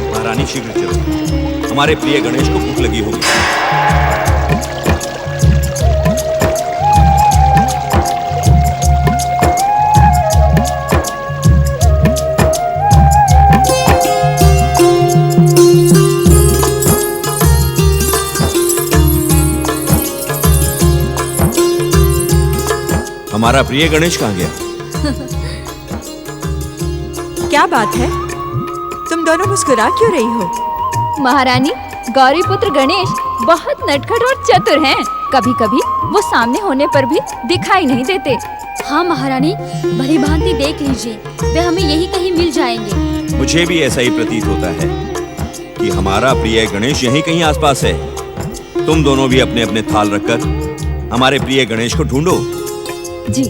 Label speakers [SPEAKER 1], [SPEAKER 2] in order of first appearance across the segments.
[SPEAKER 1] महारानी शीघ्र चलो, हमारे प्रिय गणेश को भूख लगी होगी। हमारा प्रिय गणेश कहाँ गया?
[SPEAKER 2] क्या बात है, तुम दोनों मुस्कुरा क्यों रही हो?
[SPEAKER 3] महारानी, गौरी पुत्र गणेश बहुत नटखट और चतुर हैं। कभी कभी वो सामने होने पर भी दिखाई नहीं देते।
[SPEAKER 4] हाँ महारानी, भली भांति देख लीजिए, वे हमें यही कहीं मिल जाएंगे।
[SPEAKER 1] मुझे भी ऐसा ही प्रतीत होता है कि हमारा प्रिय गणेश यहीं कहीं आसपास है। तुम दोनों भी अपने अपने थाल रखकर हमारे प्रिय गणेश को ढूंढो।
[SPEAKER 3] जी।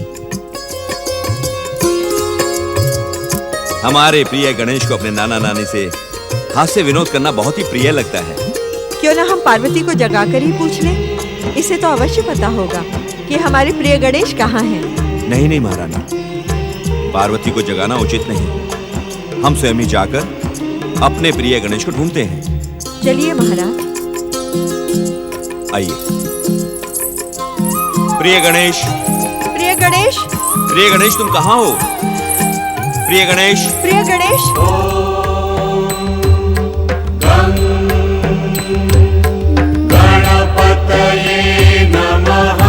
[SPEAKER 1] हमारे प्रिय गणेश को अपने नाना नानी से हास्य विनोद करना बहुत ही प्रिय लगता है।
[SPEAKER 2] क्यों ना हम पार्वती को जगाकर ही पूछ लें? इसे तो अवश्य पता होगा कि हमारे प्रिय गणेश कहाँ हैं।
[SPEAKER 1] नहीं नहीं महारानी, पार्वती को जगाना उचित नहीं। हम स्वयं ही जाकर अपने प्रिय गणेश को ढूंढते हैं।
[SPEAKER 2] चलिए महाराज।
[SPEAKER 1] आइए। प्रिय गणेश,
[SPEAKER 2] प्रिय गणेश,
[SPEAKER 1] प्रिय गणेश, तुम कहाँ हो? प्रिय गणेश,
[SPEAKER 2] प्रिय गणेश।
[SPEAKER 5] गणपतये नमः।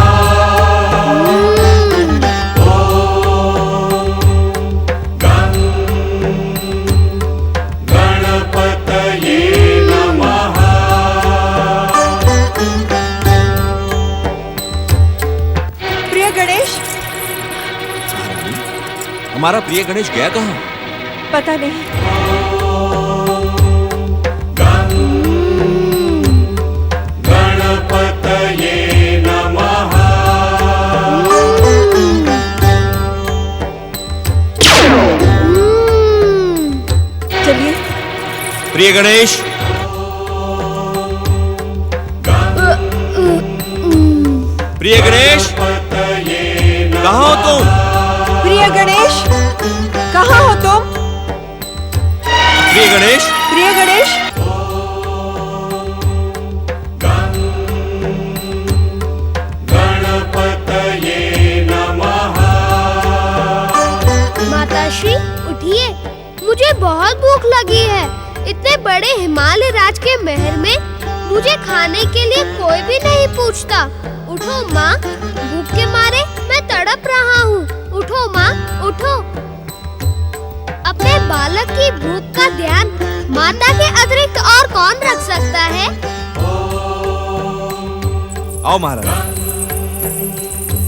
[SPEAKER 5] गणपतये नमः।
[SPEAKER 2] प्रिय गणेश।
[SPEAKER 1] हमारा प्रिय गणेश गया कहाँ?
[SPEAKER 2] पता नहीं।
[SPEAKER 5] गणपतये नमः।
[SPEAKER 2] चलिए।
[SPEAKER 1] प्रिय गणेश, प्रिय गणेश, कहाँ हो तुम?
[SPEAKER 2] प्रिय गणेश, कहाँ हो तुम?
[SPEAKER 1] प्रिय गणेश,
[SPEAKER 2] प्रिय गणेश।
[SPEAKER 5] गणपतये नमः।
[SPEAKER 6] माताश्री उठिए, मुझे बहुत भूख लगी है। इतने बड़े हिमालय राज के महल में मुझे खाने के लिए कोई भी नहीं पूछता। उठो माँ, भूख के मारे मैं तड़प रहा हूँ। उठो माँ, उठो। अपने बालक की भूख का ध्यान माता के अतिरिक्त और कौन रख सकता है?
[SPEAKER 1] आओ महाराज।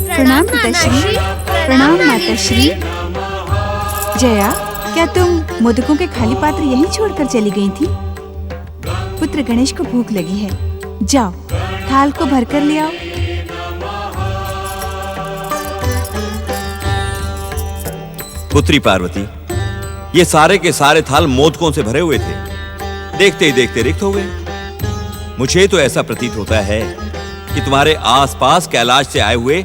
[SPEAKER 3] प्रणाम पिताश्री। प्रणाम माताश्री।
[SPEAKER 7] जया, क्या तुम मोदकों के खाली पात्र यहीं छोड़कर चली गई थी? पुत्र गणेश को भूख लगी है, जाओ थाल को भरकर ले आओ।
[SPEAKER 1] पुत्री पार्वती, ये सारे के सारे थाल मोदकों से भरे हुए थे। देखते ही देखते रिक्त हो गए। मुझे तो ऐसा प्रतीत होता है कि तुम्हारे आसपास कैलाश से आए हुए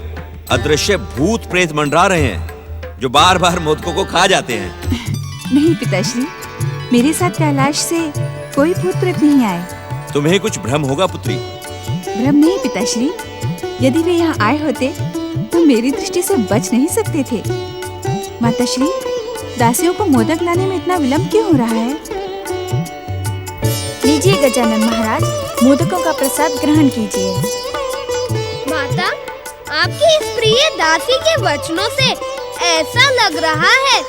[SPEAKER 1] अदृश्य भूत प्रेत मंडरा रहे हैं, जो बार बार मोदकों को खा जाते हैं।
[SPEAKER 7] नहीं पिताश्री, मेरे साथ कैलाश से कोई भूत प्रेत नहीं आए।
[SPEAKER 1] तुम्हें कुछ भ्रम होगा पुत्री।
[SPEAKER 7] भ्रम नहीं पिताश्री, यदि वे यहाँ आए होते तो मेरी दृष्टि से बच नहीं सकते थे। माताश्री, दासियों को मोदक लाने में इतना विलंब क्यों हो रहा है?
[SPEAKER 4] लीजिए गजानन महाराज, मोदकों का प्रसाद ग्रहण कीजिए।
[SPEAKER 6] माता, आपकी इस प्रिय दासी के वचनों से ऐसा लग रहा है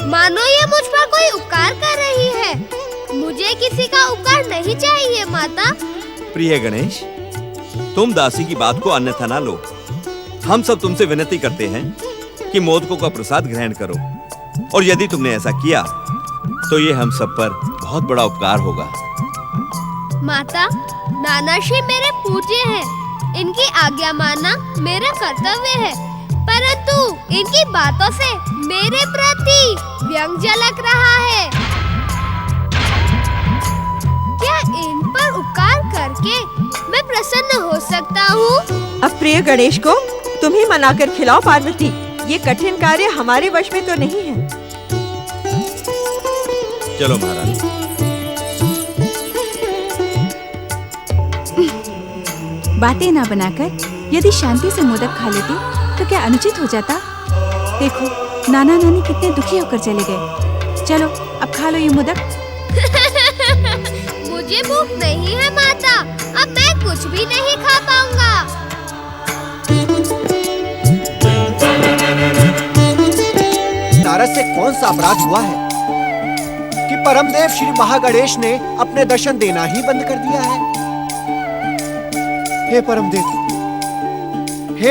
[SPEAKER 6] मानो ये मुझ पर कोई उपकार कर रही है। मुझे किसी का उपकार नहीं चाहिए माता।
[SPEAKER 1] प्रिय गणेश, तुम दासी की बात को अन्यथा ना लो। हम सब तुमसे विनती करते हैं कि मोदकों का प्रसाद ग्रहण करो, और यदि तुमने ऐसा किया तो ये हम सब पर बहुत बड़ा उपकार होगा।
[SPEAKER 6] माता, नानाश्री मेरे पूज्य हैं, इनकी आज्ञा मानना मेरा कर्तव्य है, परंतु इनकी बातों से मेरे प्रति व्यंग झलक रहा है। क्या इन पर उपकार करके मैं प्रसन्न हो सकता हूँ?
[SPEAKER 2] अब प्रिय गणेश को तुम ही मनाकर खिलाओ पार्वती। ये कठिन कार्य हमारे वश में तो नहीं है।
[SPEAKER 1] चलो महाराज।
[SPEAKER 7] बातें ना बनाकर यदि शांति से मोदक खा लेती तो क्या अनुचित हो जाता? देखो नाना नानी कितने दुखी होकर चले गए। चलो अब खा लो ये मोदक।
[SPEAKER 6] मुझे भूख नहीं है माता, अब मैं कुछ भी नहीं खा पाऊंगा।
[SPEAKER 8] नारद से कौन सा अपराध हुआ है कि परमदेव श्री महागणेश ने अपने दर्शन देना ही बंद कर दिया है? हे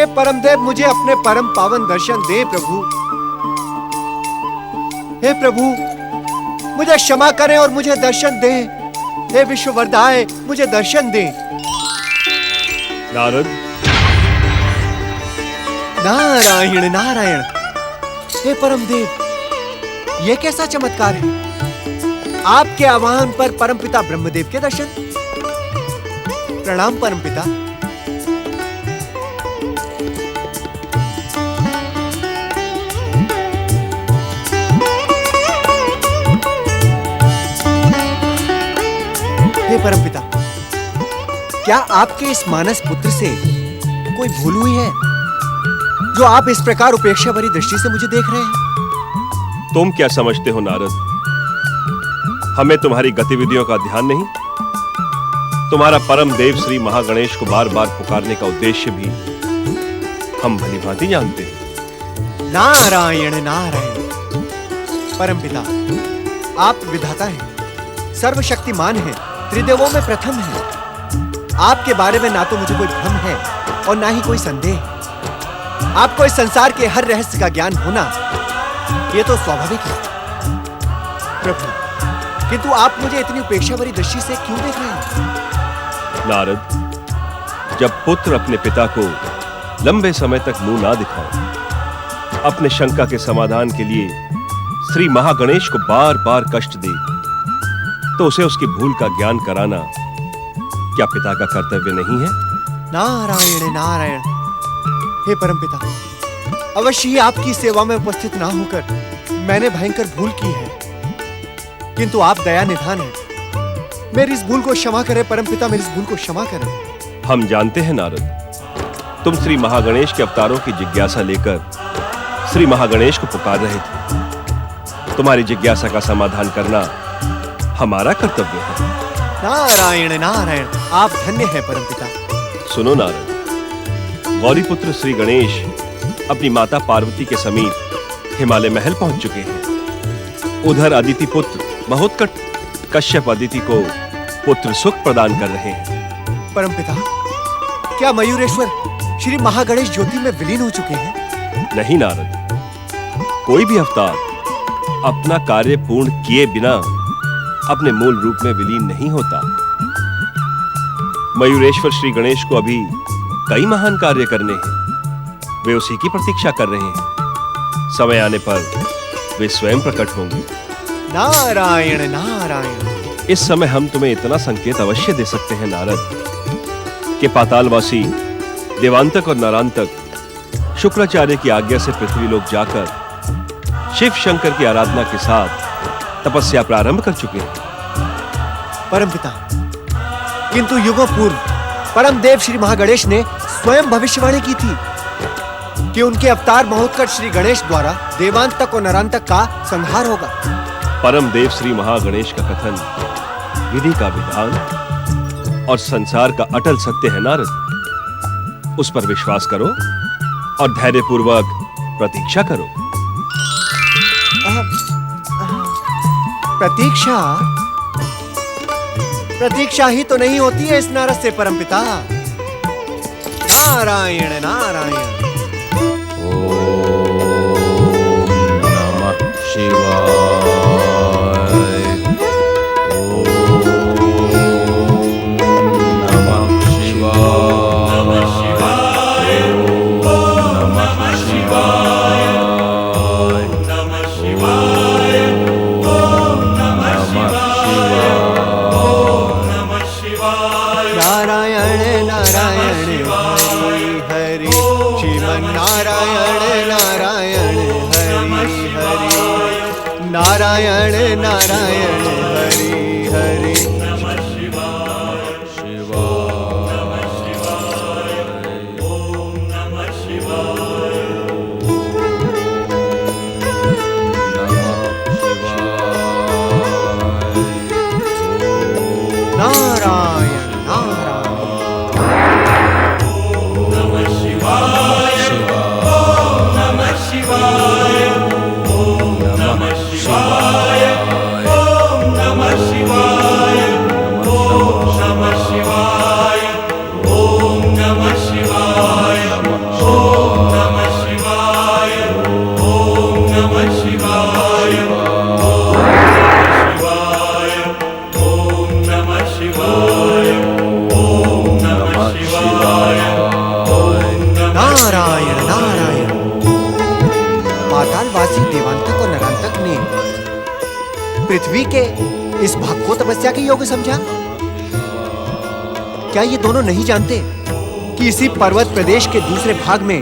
[SPEAKER 8] परमदेव, मुझे अपने परम पावन दर्शन दे प्रभु। हे प्रभु, मुझे क्षमा करें और मुझे दर्शन दें। हे विश्ववरदाय, मुझे दर्शन दें।
[SPEAKER 9] नारद,
[SPEAKER 8] नारायण नारायण। हे परमदेव, ये कैसा चमत्कार है? आपके आह्वान पर परमपिता ब्रह्मदेव के दर्शन। प्रणाम परमपिता। हे परमपिता, क्या आपके इस मानस पुत्र से कोई भूल हुई है जो आप इस प्रकार उपेक्षा भरी दृष्टि से मुझे देख रहे हैं?
[SPEAKER 9] तुम क्या समझते हो नारद? हमें तुम्हारी गतिविधियों का ध्यान नहीं? तुम्हारा परम देव श्री महागणेश को बार बार पुकारने का उद्देश्य भी हम भली भांति जानते हैं।
[SPEAKER 8] नारायण नारायण। परमपिता, आप विधाता हैं, सर्वशक्तिमान हैं, त्रिदेवों में प्रथम हैं। आपके बारे में ना तो मुझे कोई भ्रम है और ना ही कोई संदेह। आपको इस संसार के हर रहस्य का ज्ञान होना ये तो स्वाभाविक है प्रभु, किंतु आप मुझे इतनी उपेक्षा भरी दृष्टि से क्यों देख रहे हैं?
[SPEAKER 9] नारद, जब पुत्र अपने पिता को लंबे समय तक मुंह ना दिखाए, अपने शंका के समाधान के लिए श्री महागणेश को बार बार कष्ट दे, तो उसे उसकी भूल का ज्ञान कराना क्या पिता का कर्तव्य नहीं है?
[SPEAKER 8] नारायण नारायण। हे परमपिता, अवश्य ही आपकी सेवा में उपस्थित ना होकर मैंने भयंकर भूल की है, किंतु आप दया निधान हैं। मेरी इस भूल को क्षमा करें परमपिता, मेरी इस भूल को क्षमा करें।
[SPEAKER 9] हम जानते हैं नारद, तुम श्री महागणेश के अवतारों की जिज्ञासा लेकर श्री महागणेश को पुकार रहे थे। तुम्हारी जिज्ञासा का समाधान करना हमारा कर्तव्य है।
[SPEAKER 8] नारायण नारायण, आप धन्य हैं परमपिता।
[SPEAKER 9] सुनो नारद, गौरीपुत्र श्री गणेश अपनी माता पार्वती के समीप हिमालय महल पहुंच चुके हैं। उधर अदिति पुत्र महोत्कट कश्यप अदिति को पुत्र सुख प्रदान कर रहे हैं।
[SPEAKER 8] परमपिता, क्या मयूरेश्वर श्री महागणेश ज्योति में विलीन हो चुके हैं?
[SPEAKER 9] नहीं नारद, कोई भी अवतार अपना कार्य पूर्ण किए बिना अपने मूल रूप में विलीन नहीं होता। मयूरेश्वर श्री गणेश को अभी कई महान कार्य करने हैं। वे उसी की प्रतीक्षा कर रहे हैं। समय आने पर वे स्वयं प्रकट होंगे।
[SPEAKER 8] नारायण नारायण।
[SPEAKER 9] इस समय हम तुम्हें इतना संकेत अवश्य दे सकते हैं नारद, कि पातालवासी देवांतक और नरांतक शुक्राचार्य की आज्ञा से पृथ्वी लोक जाकर शिव शंकर की आराधना के साथ तपस्या प्रारंभ कर चुके हैं।
[SPEAKER 8] परमपिता, किंतु युगों पूर्व परमदेव श्री महागणेश ने स्वयं भविष्यवाणी की थी कि उनके अवतार महोत्कट श्री गणेश द्वारा देवांतक और नरांतक का संहार होगा।
[SPEAKER 9] परम देव श्री महागणेश का कथन विधि का विधान और संसार का अटल सत्य है नारद। उस पर विश्वास करो और धैर्यपूर्वक प्रतीक्षा करो।
[SPEAKER 8] प्रतीक्षा ही तो नहीं होती है इस नारद से परमपिता। नारायण नारायण।
[SPEAKER 5] नमः शिवाय। नमः शिवाय। नमः शिवाय। नमः शिवाय। नमः शिवाय।
[SPEAKER 8] नारायण नारायण हरि नारायण नारायण हरि हरि नारायण नारायण नारायण नारायण। पातालवासी देवांतक और नरांतक ने पृथ्वी के इस भाग को तपस्या के योग्य समझा। क्या ये दोनों नहीं जानते कि इसी पर्वत प्रदेश के दूसरे भाग में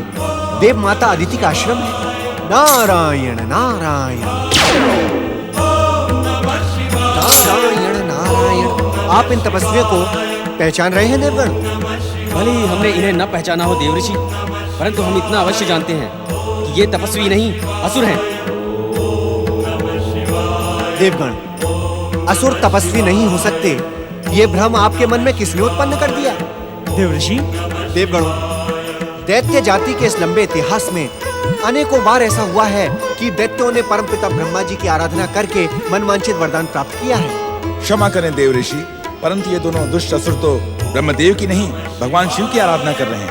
[SPEAKER 8] देव माता अदिति का आश्रम है? नारायण नारायण नारायण नारायण। आप इन तपस्वियों को पहचान रहे हैं देवगण?
[SPEAKER 10] भले ही हमने इन्हें न पहचाना हो देवऋषि, परंतु हम इतना अवश्य जानते हैं कि ये तपस्वी नहीं असुर हैं।
[SPEAKER 8] देवगण, असुर तपस्वी नहीं हो सकते, ये भ्रम आपके मन में किसने उत्पन्न कर दिया?
[SPEAKER 10] देवऋषि,
[SPEAKER 8] देवगणों, दैत्य जाति के इस लंबे इतिहास में अनेकों बार ऐसा हुआ है कि दैत्यों ने परमपिता ब्रह्मा जी की आराधना करके मनवांछित वरदान प्राप्त किया है।
[SPEAKER 5] क्षमा करें देवऋषि, परंतु ये दोनों दुष्ट असुर तो ब्रह्मदेव की नहीं भगवान शिव की आराधना कर रहे हैं।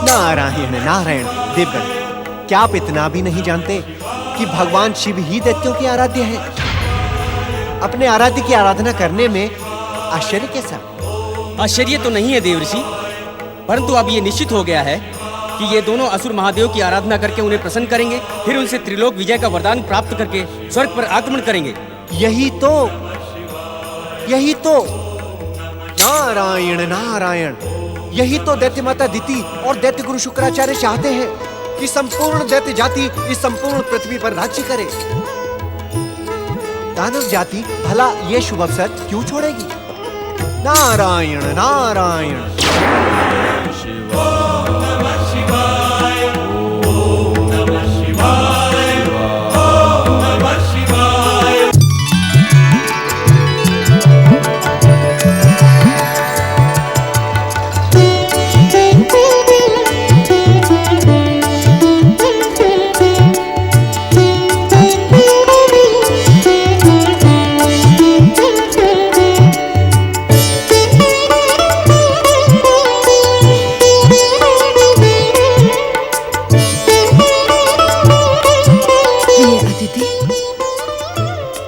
[SPEAKER 8] नारायण नारायण। देवगण, क्या आप इतना भी नहीं जानते कि भगवान शिव ही दैत्यों के आराध्य हैं? अपने आराध्य की आराधना करने में आश्चर्य कैसा?
[SPEAKER 10] आश्चर्य तो नहीं है देवऋषि, परंतु अब ये निश्चित हो गया है कि ये दोनों असुर महादेव की आराधना करके उन्हें प्रसन्न करेंगे, फिर उनसे त्रिलोक विजय का वरदान प्राप्त करके स्वर्ग पर आक्रमण करेंगे।
[SPEAKER 8] यही तो नारायण नारायण, यही तो दैत्य माता दिति और दैत्य गुरु शुक्राचार्य चाहते हैं कि संपूर्ण दैत्य जाति इस संपूर्ण पृथ्वी पर राज्य करे। दानव जाति भला ये शुभ अवसर क्यों छोड़ेगी? नारायण नारायण।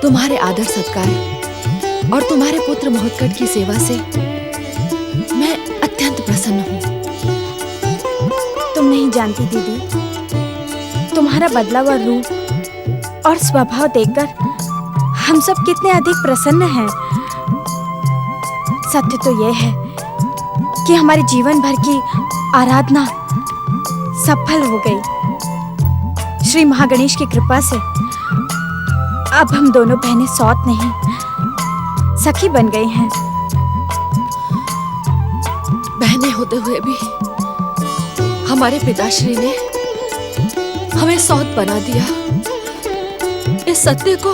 [SPEAKER 11] तुम्हारे आदर सत्कार और तुम्हारे पुत्र महोत्कट की सेवा से मैं अत्यंत प्रसन्न हूँ।
[SPEAKER 4] तुम नहीं जानती दीदी, तुम्हारा बदला हुआ रूप और स्वभाव देखकर हम सब कितने अधिक प्रसन्न हैं। सत्य तो यह है कि हमारे जीवन भर की आराधना सफल हो गई। श्री महागणेश की कृपा से अब हम दोनों बहनें सौत नहीं सखी बन गई हैं।
[SPEAKER 11] बहनें होते हुए भी हमारे पिताश्री ने हमें सौत बना दिया। इस सत्य को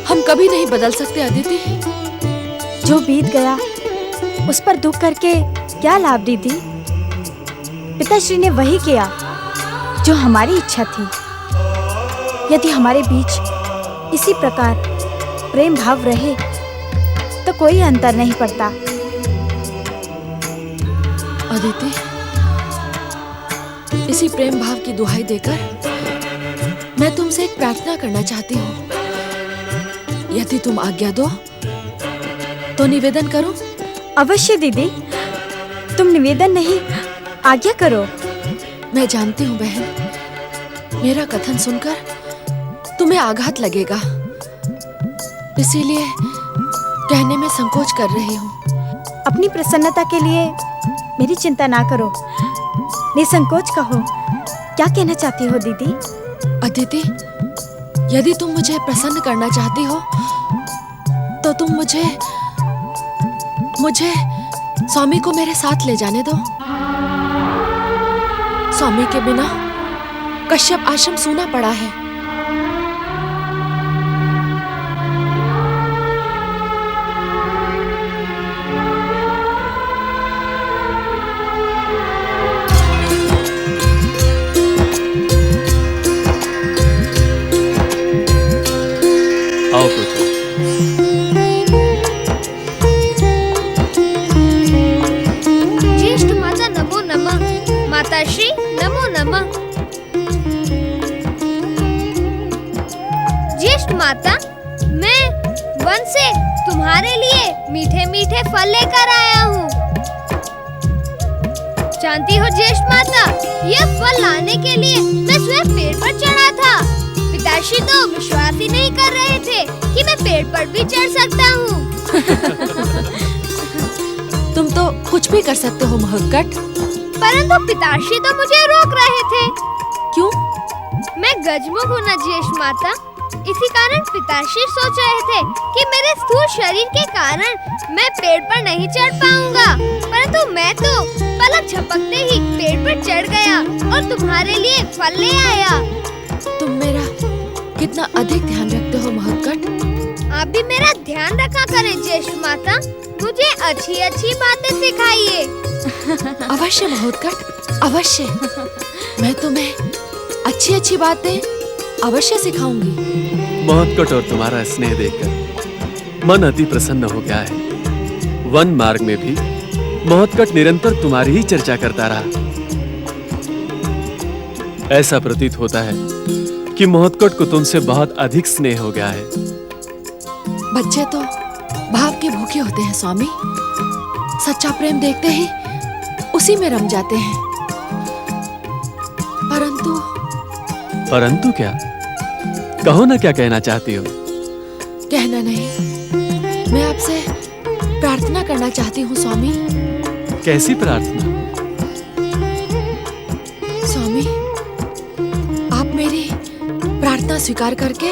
[SPEAKER 11] हम कभी नहीं बदल सकते अदिति।
[SPEAKER 4] जो बीत गया उस पर दुख करके क्या लाभ दीदी? पिताश्री ने वही किया जो हमारी इच्छा थी। यदि हमारे बीच इसी प्रकार प्रेम भाव रहे तो कोई अंतर नहीं पड़ता।
[SPEAKER 11] अदिति, इसी प्रेम भाव की दुहाई देकर मैं तुमसे एक प्रार्थना करना चाहती हूँ। यदि तुम आज्ञा दो तो निवेदन करो।
[SPEAKER 4] अवश्य दीदी, तुम निवेदन नहीं आज्ञा करो।
[SPEAKER 11] मैं जानती हूँ बहन, मेरा कथन सुनकर तुम्हें आघात लगेगा, इसीलिए कहने में संकोच कर रही हूँ।
[SPEAKER 4] अपनी प्रसन्नता के लिए मेरी चिंता ना करो, निसंकोच कहो। क्या कहना चाहती हो दीदी?
[SPEAKER 11] अदिति, यदि तुम मुझे प्रसन्न करना चाहती हो तो तुम मुझे स्वामी को मेरे साथ ले जाने दो। स्वामी के बिना कश्यप आश्रम सूना पड़ा है।
[SPEAKER 9] आओ पुत्र।
[SPEAKER 6] ज्येष्ठ माता नमो नमः। माताश्री नमो नमः। ज्येष्ठ माता, मैं वन से तुम्हारे लिए मीठे मीठे फल लेकर आया हूँ। जानती हो ज्येष्ठ माता, ये फल लाने के लिए मैं स्वयं पेड़ पर चढ़ा था। पिताश्री तो विश्वास ही नहीं कर रहे थे कि मैं पेड़ पर भी चढ़ सकता हूँ।
[SPEAKER 11] तुम तो कुछ भी कर सकते हो महोत्कट।
[SPEAKER 6] परंतु पिताश्री तो मुझे रोक रहे थे।
[SPEAKER 11] क्यों?
[SPEAKER 6] मैं गजमुख हूँ ना ज्येष्ठ माता, इसी कारण पिताश्री सोच रहे थे कि मेरे स्थूल शरीर के कारण मैं पेड़ पर नहीं चढ़ पाऊंगा। परंतु मैं तो पलक झपकते ही पेड़ पर चढ़ गया और तुम्हारे लिए फल ले आया।
[SPEAKER 11] तुम मेरा कितना अधिक ध्यान रखते हो महोत्कट।
[SPEAKER 6] आप भी मेरा ध्यान रखा करें ज्येष्ठ माता। मुझे अच्छी अच्छी बातें सिखाइए।
[SPEAKER 11] अवश्य महोत्कट, अवश्य। मैं तुम्हें अच्छी अच्छी बातें अवश्य सिखाऊंगी।
[SPEAKER 12] महोत्कट और तुम्हारा स्नेह देखकर मन अति प्रसन्न हो गया है। वन मार्ग में भी महोत्कट निरंतर तुम्हारी ही चर्चा करता रहा। ऐसा प्रतीत होता है कि महोत्कट को तुमसे बहुत अधिक स्नेह हो गया है।
[SPEAKER 11] बच्चे तो भाव के भूखे होते हैं स्वामी। सच्चा प्रेम देखते ही उसी में रम जाते हैं।
[SPEAKER 12] परंतु क्या? कहो ना, क्या कहना चाहती हो?
[SPEAKER 11] कहना नहीं, मैं आपसे प्रार्थना करना चाहती हूँ स्वामी।
[SPEAKER 12] कैसी प्रार्थना?
[SPEAKER 11] स्वामी, आप मेरी प्रार्थना स्वीकार करके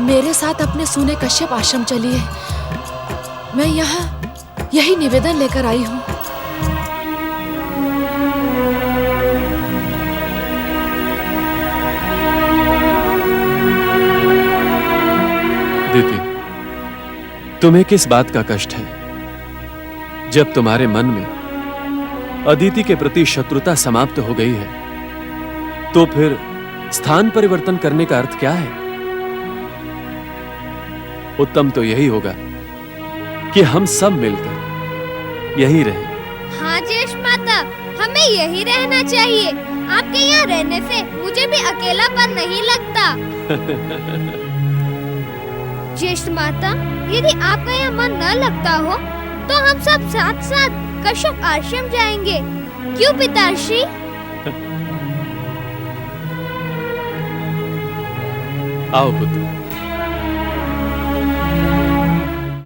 [SPEAKER 11] मेरे साथ अपने सूने कश्यप आश्रम चलिए। मैं यहाँ यही निवेदन लेकर आई हूँ।
[SPEAKER 12] दीदी, तुम्हें किस बात का कष्ट है? जब तुम्हारे मन में अदिति के प्रति शत्रुता समाप्त हो गई है, तो फिर स्थान परिवर्तन करने का अर्थ क्या है? उत्तम तो यही होगा कि हम सब मिलकर यहीं रहें।
[SPEAKER 6] हाँ ज्येष्ठ माता, हमें यहीं रहना चाहिए। आपके यहाँ रहने से मुझे भी अकेलापन नहीं लगता। ज्येष्ठ माता, यदि आपका यहाँ मन न लगता हो तो हम सब साथ साथ कश्यप आश्रम जाएंगे। क्यों पिताश्री?
[SPEAKER 12] आओ पुत्र।